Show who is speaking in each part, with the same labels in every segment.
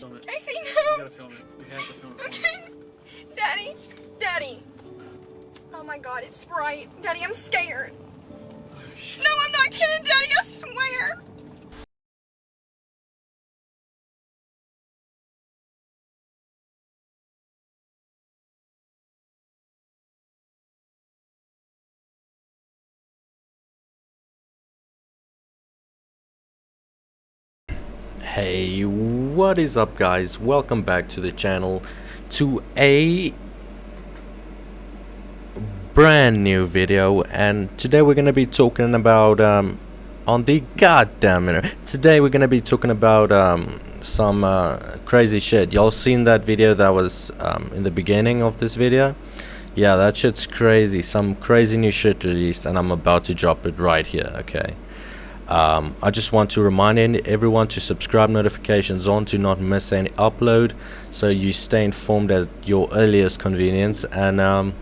Speaker 1: film it.
Speaker 2: Casey,
Speaker 1: You
Speaker 2: no.
Speaker 1: gotta film it. You have to film it.
Speaker 2: Okay. Daddy, Daddy. Oh my God, it's bright. Daddy, I'm scared.
Speaker 1: Oh, shit.
Speaker 2: No, I'm not kidding, Daddy, I swear.
Speaker 3: Hey, what is up guys? Welcome back to the channel to a brand new video, and today we're going to be talking about today we're going to be talking about some crazy shit. Y'all seen that video that was in the beginning of this video? Yeah, that shit's crazy. Some crazy new shit released, and I'm about to drop it right here, okay? I just want to remind everyone to subscribe, notifications on, to not miss any upload, so you stay informed at your earliest convenience. And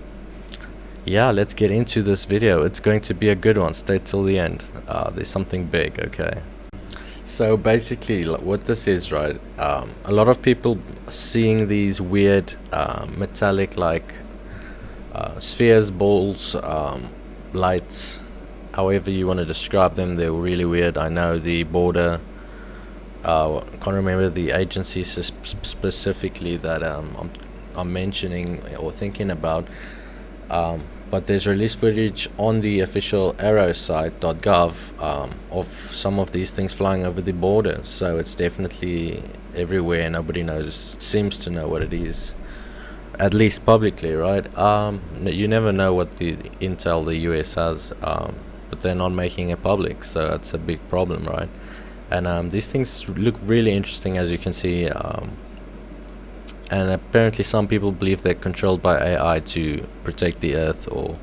Speaker 3: yeah, let's get into this video. It's going to be a good one. Stay till the end. There's something big, okay? So basically what this is, right, a lot of people seeing these weird metallic like spheres, balls, lights, however you want to describe them. They're really weird. I know the border, can't remember the agency specifically that I'm mentioning or thinking about, but there's released footage on the official aerosite.gov of some of these things flying over the border. So it's definitely everywhere. Nobody seems to know what it is, at least publicly, right? You never know what the intel the US has, but they're not making it public, so that's a big problem, right? And these things look really interesting, as you can see, and apparently some people believe they're controlled by AI to protect the Earth or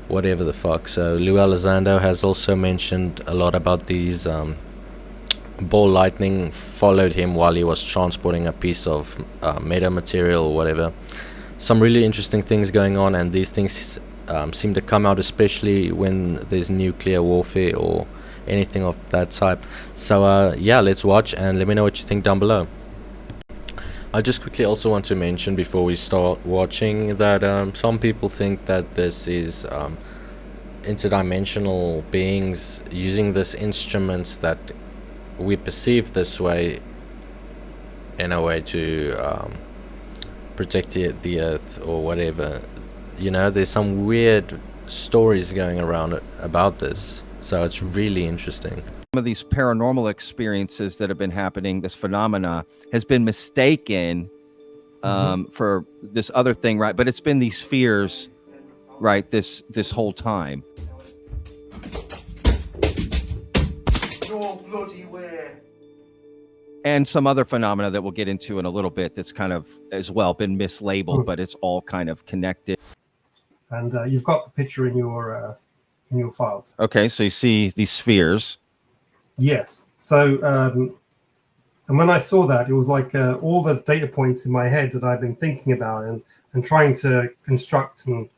Speaker 3: whatever the fuck. So Lou Elizondo has also mentioned a lot about these. Ball lightning followed him while he was transporting a piece of metamaterial or whatever. Some really interesting things going on, and these things seem to come out especially when there's nuclear warfare or anything of that type. So yeah, let's watch and let me know what you think down below. I just quickly also want to mention before we start watching that some people think that this is interdimensional beings using these instruments that we perceive this way in a way to protect the Earth or whatever. You know, there's some weird stories going around about this, so it's really interesting.
Speaker 4: Some of these paranormal experiences that have been happening, this phenomena has been mistaken for this other thing, right? But it's been these fears, right, this whole time.
Speaker 5: No bloody way.
Speaker 4: And some other phenomena that we'll get into in a little bit that's kind of as well been mislabeled, but it's all kind of connected.
Speaker 5: And you've got the picture in your files.
Speaker 4: Okay, so you see these spheres.
Speaker 5: Yes. So, and when I saw that, it was like all the data points in my head that I've been thinking about and trying to construct, and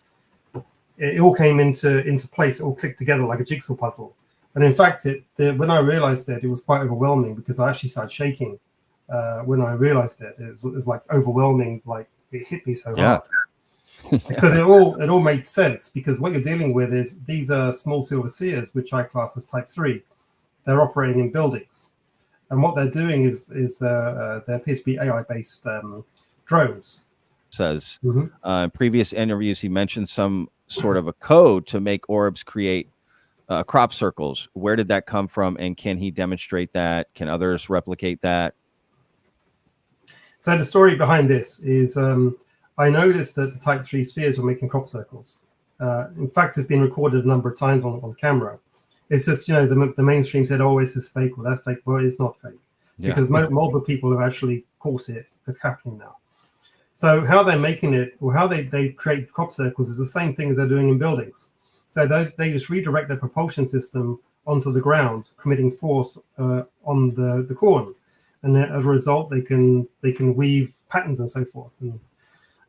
Speaker 5: it all came into place. It all clicked together like a jigsaw puzzle. And in fact, when I realized it was quite overwhelming, because I actually started shaking when I realized it. It was like overwhelming, like it hit me so hard. Because it all made sense, because what you're dealing with is these are small silver spheres, which I class as type 3. They're operating in buildings, and what they're doing is there appear to be AI-based drones.
Speaker 4: Says in previous interviews, he mentioned some sort of a code to make orbs create crop circles. Where did that come from, and can he demonstrate that? Can others replicate that?
Speaker 5: So the story behind this is I noticed that the type 3 spheres were making crop circles. In fact, it's been recorded a number of times on camera. It's just, you know, the mainstream said, oh, this is fake, or that's fake. Well, it's not fake, because multiple people have actually caught it happening now. So how they're making it, or how they create crop circles, is the same thing as they're doing in buildings. So they just redirect their propulsion system onto the ground, committing force on the corn, and then as a result, they can weave patterns and so forth.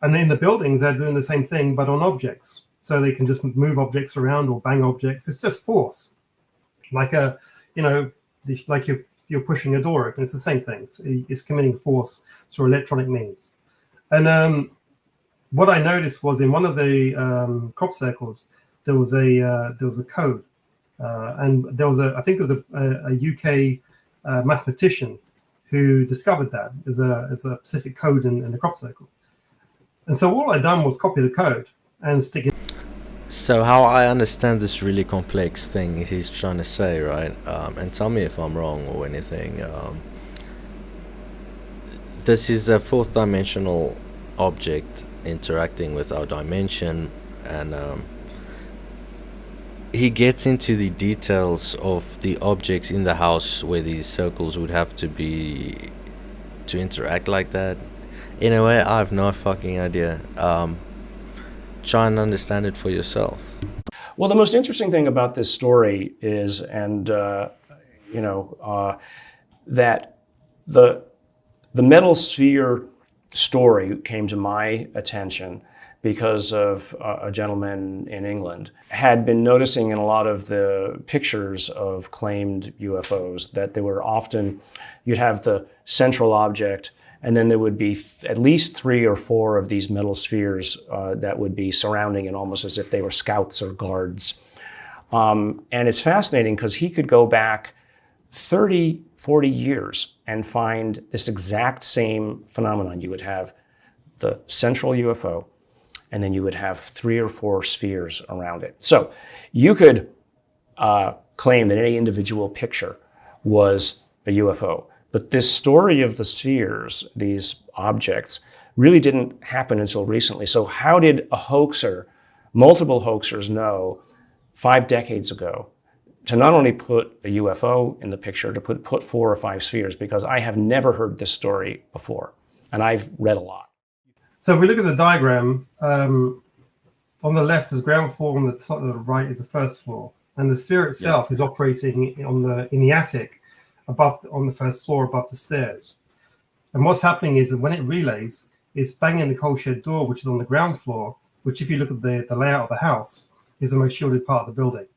Speaker 5: And in the buildings, they're doing the same thing, but on objects. So they can just move objects around or bang objects. It's just force, like you you're pushing a door open. It's the same thing. It's committing force through electronic means. And what I noticed was in one of the crop circles, there was a code, and there was I think it was a UK mathematician who discovered that as a specific code in the crop circle. And so all I done was copy the code and stick it.
Speaker 3: So how I understand this really complex thing he's trying to say, right? And tell me if I'm wrong or anything. This is a fourth dimensional object interacting with our dimension, and he gets into the details of the objects in the house where these circles would have to be to interact like that. In a way, I have no fucking idea. Try and understand it for yourself.
Speaker 6: Well, the most interesting thing about this story is, that the metal sphere story came to my attention because of a gentleman in England had been noticing in a lot of the pictures of claimed UFOs that they were often, you'd have the central object, and then there would be at least 3 or 4 of these metal spheres that would be surrounding it almost as if they were scouts or guards. And it's fascinating because he could go back 30, 40 years and find this exact same phenomenon. You would have the central UFO, and then you would have 3 or 4 spheres around it. So you could claim that any individual picture was a UFO. But this story of the spheres, these objects, really didn't happen until recently. So how did a hoaxer, multiple hoaxers know 5 decades ago to not only put a UFO in the picture, to put 4 or 5 spheres? Because I have never heard this story before, and I've read a lot.
Speaker 5: So if we look at the diagram, on the left is ground floor, on the top of the right is the first floor. And the sphere itself is operating in the attic, on the first floor above the stairs. And what's happening is that when it relays, it's banging the coal shed door, which is on the ground floor, which if you look at the layout of the house, is the most shielded part of the building.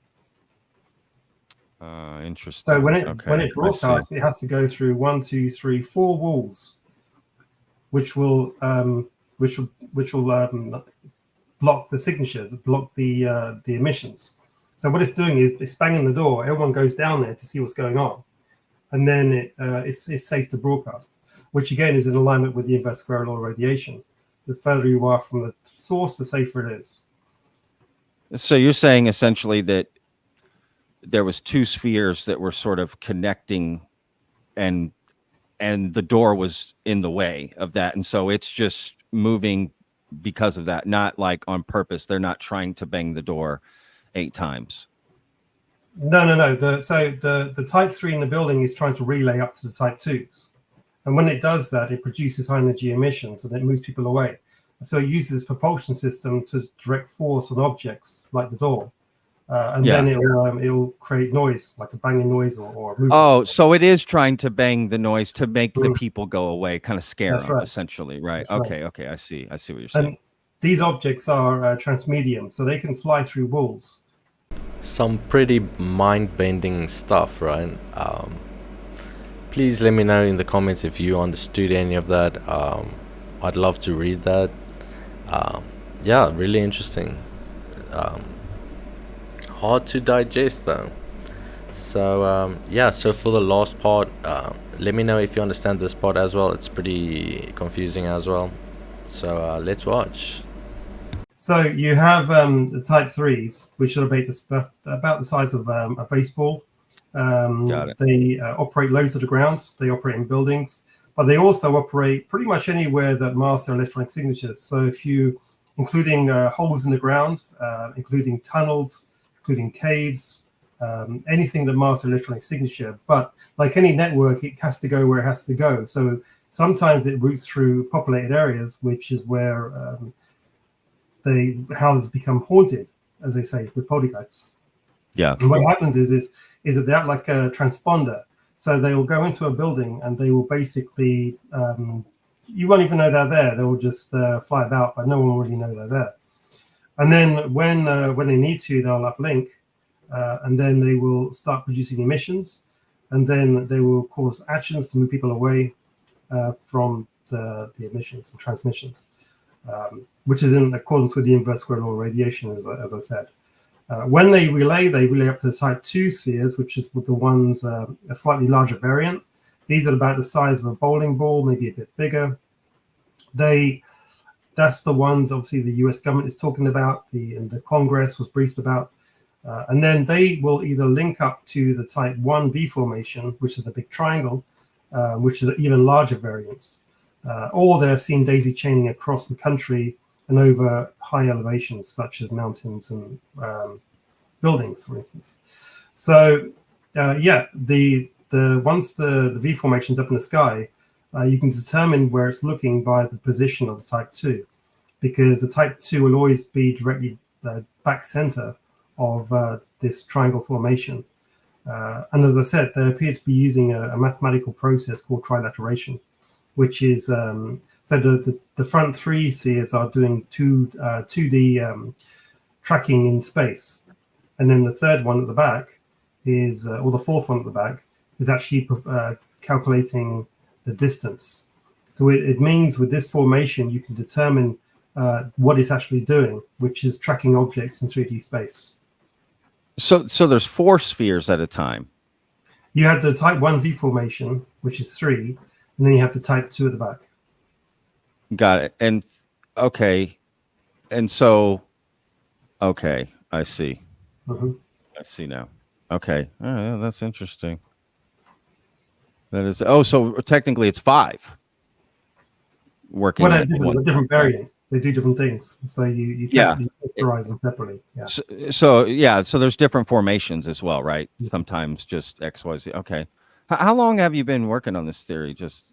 Speaker 4: Interesting.
Speaker 5: So when it broadcasts, it has to go through 1, 2, 3, 4 walls, which will block the signatures, block the emissions. So what it's doing is it's banging the door. Everyone goes down there to see what's going on. And then it's safe to broadcast, which again is in alignment with the inverse square law of radiation. The further you are from the source, the safer it is.
Speaker 4: So you're saying essentially that there was 2 spheres that were sort of connecting, and the door was in the way of that, and so it's just moving because of that, not like on purpose. They're not trying to bang the door 8 times.
Speaker 5: No. The type 3 in the building is trying to relay up to the type 2s. And when it does that, it produces high energy emissions and it moves people away. And so it uses this propulsion system to direct force on objects like the door. Then it'll create noise, like a banging noise or a movement. Oh,
Speaker 4: so it is trying to bang the noise to make the people go away, kind of scare them, essentially, right?
Speaker 5: That's
Speaker 4: okay,
Speaker 5: right.
Speaker 4: okay, I see what you're saying.
Speaker 5: And these objects are transmedium, so they can fly through walls.
Speaker 3: Some pretty mind-bending stuff, right? Please let me know in the comments if you understood any of that. I'd love to read that. Yeah, really interesting. Hard to digest though. So so for the last part, let me know if you understand this part as well. It's pretty confusing as well. So let's watch.
Speaker 5: So you have the type 3s, which are about the size of a baseball.
Speaker 4: Got it.
Speaker 5: They operate low to the ground. They operate in buildings, but they also operate pretty much anywhere that masks their electronic signatures. So including holes in the ground, including tunnels, including caves, anything that masks electronic signature. But like any network, it has to go where it has to go. So sometimes it routes through populated areas, which is where the houses become haunted, as they say, with poltergeists.
Speaker 4: Yeah.
Speaker 5: And what happens is that they're like a transponder. So they will go into a building and they will basically, you won't even know they're there. They will just fly about, but no one will really know they're there. And then when they need to, they'll uplink, and then they will start producing emissions. and then they will cause actions to move people away from the emissions and transmissions, which is in accordance with the inverse square law of radiation, as I said. When they relay up to the type 2 spheres, which is with the ones a slightly larger variant. These are about the size of a bowling ball, maybe a bit bigger. That's the ones obviously the US government is talking about, and the Congress was briefed about. And then they will either link up to the type 1 V formation, which is the big triangle, which is even larger variants. Or they're seen daisy chaining across the country and over high elevations, such as mountains and buildings, for instance. So, once the V formation's up in the sky, you can determine where it's looking by the position of the type 2, because the type 2 will always be directly back center of this triangle formation. And as I said, they appear to be using a mathematical process called trilateration, which is so the front 3 spheres are doing 2D tracking in space, and then the third one at the back is, or the fourth one at the back, is actually calculating the distance. So it means with this formation, you can determine what it's actually doing, which is tracking objects in 3D space.
Speaker 4: So there's 4 spheres at a time.
Speaker 5: You have the type 1 V formation, which is 3, and then you have the type 2 at the back.
Speaker 4: Got it. And okay. And so, okay, I see.
Speaker 5: Mm-hmm.
Speaker 4: I see now. Okay. Oh, yeah, that's interesting. That is, so technically it's 5 working.
Speaker 5: Well, they're different variants. They do different things. So you can't categorize them separately. Yeah.
Speaker 4: So there's different formations as well, right? Sometimes just X, Y, Z. Okay. How long have you been working on this theory? Just,